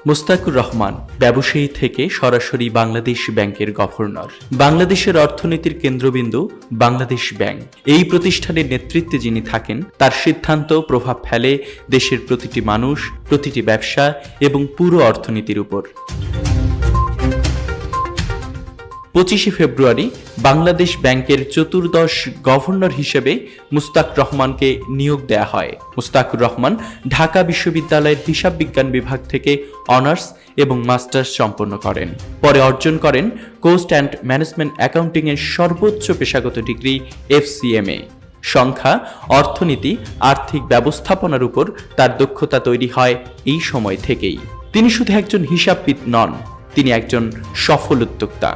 মুস্তাকুর রহমান ব্যবসায়ী থেকে সরাসরি বাংলাদেশ ব্যাংকের গভর্নর। বাংলাদেশের অর্থনীতির কেন্দ্রবিন্দু বাংলাদেশ ব্যাংক। এই প্রতিষ্ঠানের নেতৃত্বে যিনি থাকেন তার সিদ্ধান্ত প্রভাব ফেলে দেশের প্রতিটি মানুষ, প্রতিটি ব্যবসা এবং পুরো অর্থনীতির উপর। 25শে ফেব্রুয়ারি বাংলাদেশ ব্যাংকের চতুর্দশ গভর্নর হিসেবে মুস্তাকুর রহমানকে নিয়োগ দেয়া হয়। মুস্তাকুর রহমান ঢাকা বিশ্ববিদ্যালয়ের হিসাব বিজ্ঞান বিভাগ থেকে অনার্স এবং মাস্টার্স সম্পন্ন করেন। পরে অর্জন করেন কোস্ট অ্যান্ড ম্যানেজমেন্ট অ্যাকাউন্টিং এর সর্বোচ্চ পেশাগত ডিগ্রি FCMA। সংখ্যা, অর্থনীতি, আর্থিক ব্যবস্থাপনার উপর তার দক্ষতা তৈরি হয় এই সময় থেকেই। তিনি শুধু একজন হিসাববিদ নন, তিনি একজন সফল উদ্যোক্তা।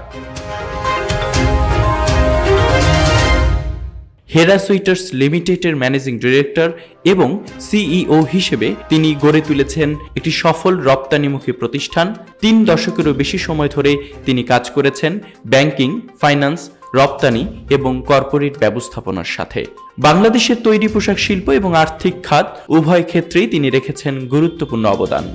হেরা সুইটার্স লিমিটেডের ম্যানেজিং ডিরেক্টর এবং CEO হিসেবে তিনি গড়ে তুলেছেন একটি সফল রপ্তানিমুখী প্রতিষ্ঠান। 3 দশকেরও বেশি সময় ধরে তিনি কাজ করেছেন ব্যাংকিং, ফাইন্যান্স, রপ্তানি এবং কর্পোরেট ব্যবস্থাপনার সাথে। বাংলাদেশের তৈরি পোশাক শিল্প এবং আর্থিক খাত উভয় ক্ষেত্রেই তিনি রেখেছেন গুরুত্বপূর্ণ অবদান।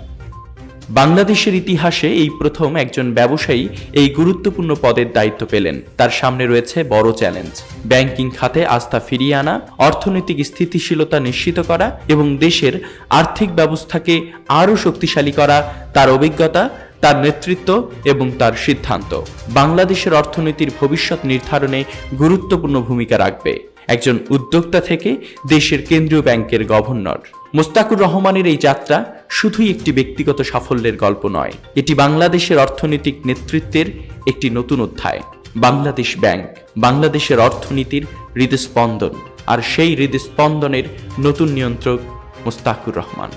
বাংলাদেশের ইতিহাসে এই প্রথম একজন ব্যবসায়ী এই গুরুত্বপূর্ণ পদের দায়িত্ব পেলেন। তার সামনে রয়েছে বড় চ্যালেঞ্জ: ব্যাংকিং খাতে আস্থা ফিরিয়ে আনা, অর্থনৈতিক স্থিতিশীলতা নিশ্চিত করা এবং দেশের আর্থিক ব্যবস্থাকে আরও শক্তিশালী করা। তার অভিজ্ঞতা, তার নেতৃত্ব এবং তার সিদ্ধান্ত বাংলাদেশের অর্থনীতির ভবিষ্যৎ নির্ধারণে গুরুত্বপূর্ণ ভূমিকা রাখবে। একজন উদ্যোক্তা থেকে দেশের কেন্দ্রীয় ব্যাংকের গভর্নর, মুস্তাকুর রহমানের এই যাত্রা শুধুই একটি ব্যক্তিগত সাফল্যের গল্প নয়, এটি বাংলাদেশের অর্থনৈতিক নেতৃত্বের একটি নতুন অধ্যায়। বাংলাদেশ ব্যাংক বাংলাদেশের অর্থনীতির হৃদস্পন্দন, আর সেই হৃদস্পন্দনের নতুন নিয়ন্ত্রক মুস্তাকুর রহমান।